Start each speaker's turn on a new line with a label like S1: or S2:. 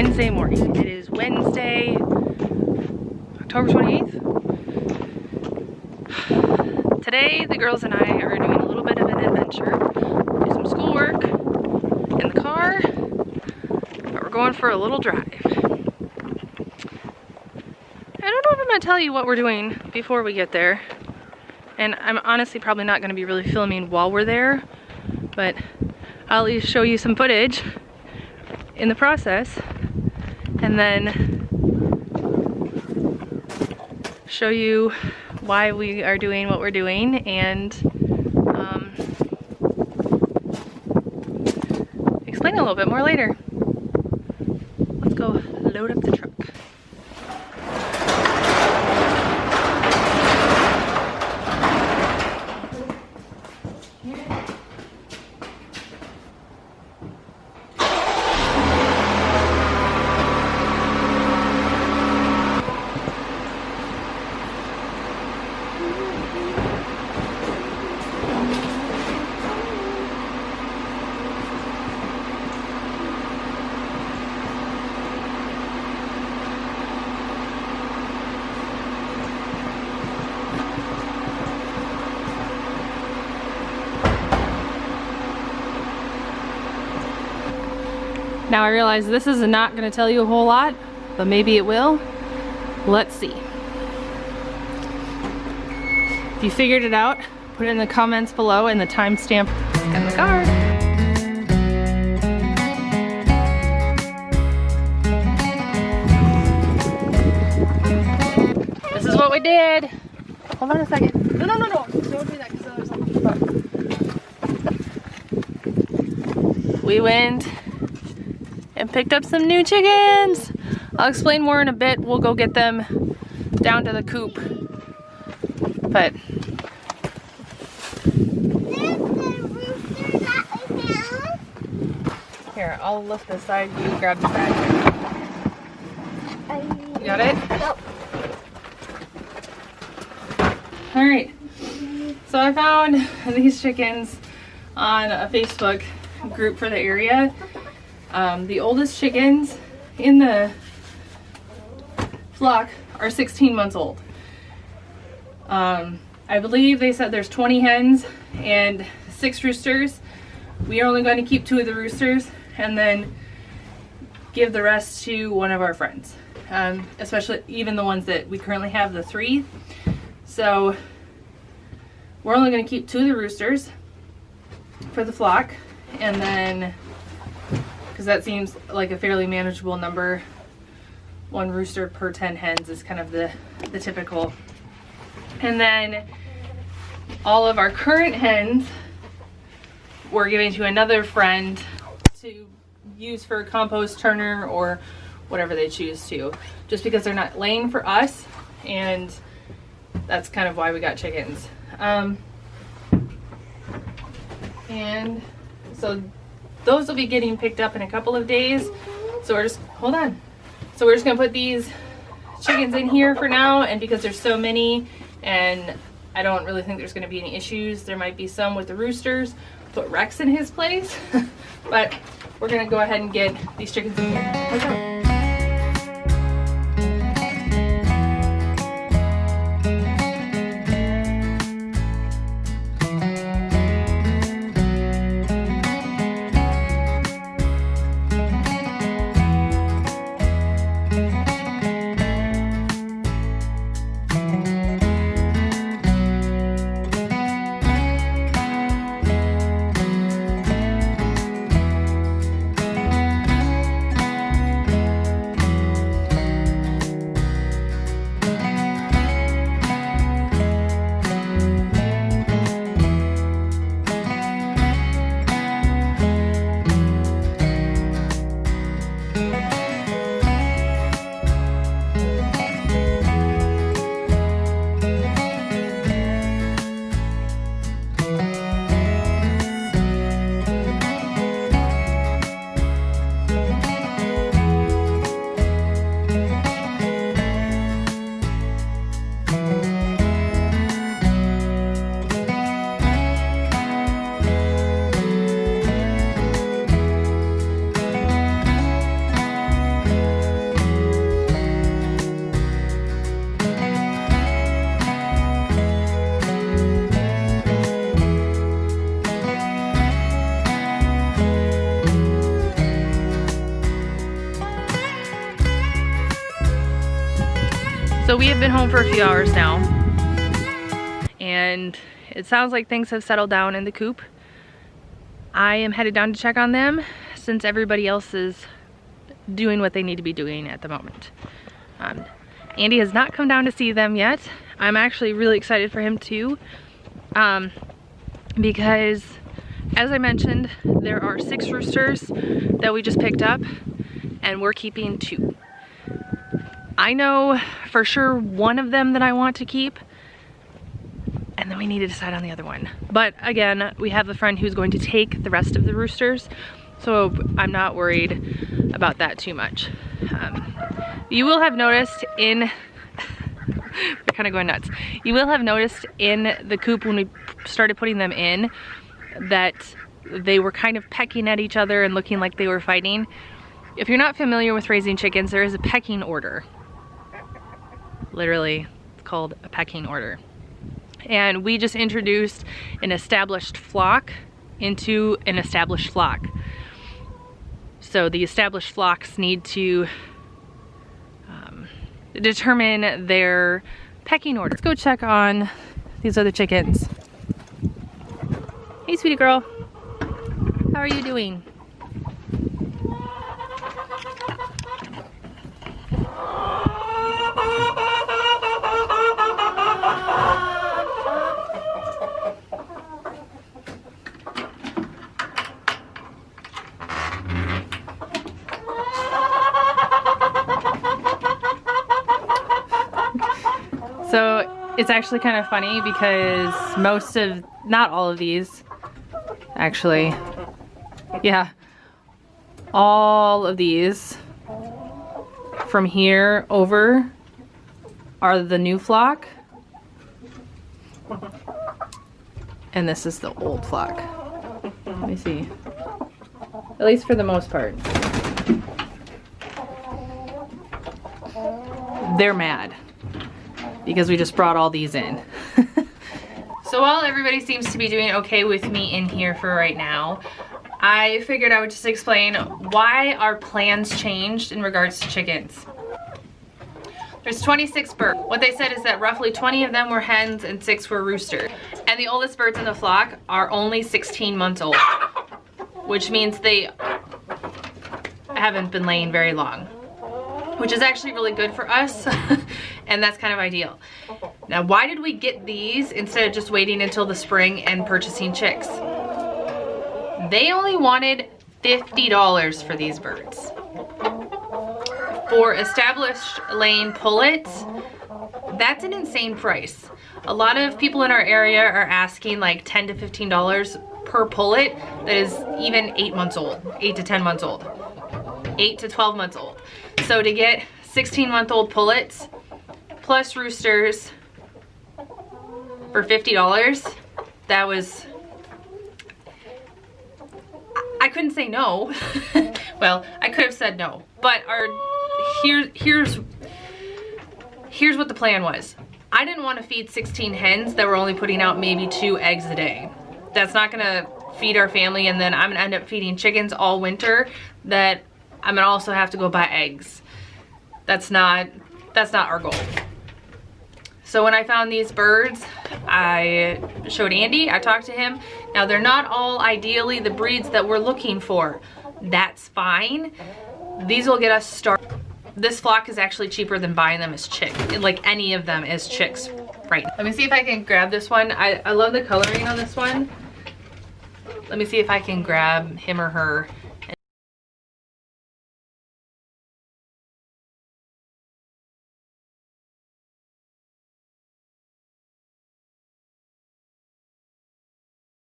S1: Wednesday morning. It is Wednesday, October 28th. Today, the girls and I are doing a little bit of an adventure. Do some schoolwork in the car, but we're going for a little drive. I don't know if I'm going to tell you what we're doing before we get there. And I'm honestly probably not going to be really filming while we're there, but I'll at least show you some footage in the process, and then show you why we are doing what we're doing, and explain a little bit more later. Let's go load up the truck. Now I realize this is not going to tell you a whole lot, but maybe it will. Let's see. If you figured it out, put it in the comments below and the timestamp and the card. This is what we did. Hold on a second. No. Don't do that because there's something. We went and picked up some new chickens. I'll explain more in a bit. We'll go get them down to the coop. But here, I'll lift this side. You grab the bag. You got it? Yep. All right. So I found these chickens on a Facebook group for the area. The oldest chickens in the flock are 16 months old. I believe they said there's 20 hens and 6 roosters. We are only going to keep 2 of the roosters and then give the rest to one of our friends. Especially even the ones that we currently have, the 3. So we're only going to keep 2 of the roosters for the flock, and then because that seems like a fairly manageable number. 1 rooster per 10 hens is kind of the typical. And then all of our current hens we're giving to another friend to use for a compost turner or whatever they choose to, just because they're not laying for us, and that's kind of why we got chickens. And so those will be getting picked up in a couple of days. So we're just, hold on. So we're just gonna put these chickens in here for now, and because there's so many and I don't really think there's gonna be any issues. There might be some with the roosters, put Rex in his place, but we're gonna go ahead and get these chickens in here. So we have been home for a few hours now, and it sounds like things have settled down in the coop. I am headed down to check on them since everybody else is doing what they need to be doing at the moment. Andy has not come down to see them yet. I'm actually really excited for him too, because as I mentioned, there are 6 roosters that we just picked up and we're keeping 2. I know for sure one of them that I want to keep, and then we need to decide on the other one. But again, we have a friend who's going to take the rest of the roosters, so I'm not worried about that too much. You will have noticed in, we're kind of going nuts. You will have noticed in the coop when we started putting them in that they were kind of pecking at each other and looking like they were fighting. If you're not familiar with raising chickens, there is a pecking order. Literally, it's called a pecking order. And we just introduced an established flock into an established flock. So the established flocks need to determine their pecking order. Let's go check on these other chickens. Hey, sweetie girl. How are you doing? So it's actually kind of funny because not all of these, actually, yeah, all of these from here over are the new flock, and this is the old flock. Let me see, at least for the most part. They're mad because we just brought all these in. So while everybody seems to be doing okay with me in here for right now, I figured I would just explain why our plans changed in regards to chickens. There's 26 birds. What they said is that roughly 20 of them were hens and 6 were roosters. And the oldest birds in the flock are only 16 months old, which means they haven't been laying very long, which is actually really good for us. And that's kind of ideal. Now, why did we get these instead of just waiting until the spring and purchasing chicks? They only wanted $50 for these birds. For established laying pullets, that's an insane price. A lot of people in our area are asking like $10 to $15 per pullet that is even 8 months old, 8 to 10 months old, 8 to 12 months old. So to get 16-month-old pullets plus roosters for $50, that was, I couldn't say no. Well, I could have said no, but here's what the plan was. I didn't want to feed 16 hens that were only putting out maybe 2 eggs a day. That's not gonna feed our family, and then I'm gonna end up feeding chickens all winter that I'm gonna also have to go buy eggs. That's not our goal. So when I found these birds, I showed Andy, I talked to him. Now they're not all ideally the breeds that we're looking for. That's fine. These will get us started. This flock is actually cheaper than buying them as chicks, like any of them as chicks, right? Let me see if I can grab this one. I love the coloring on this one. Let me see if I can grab him or her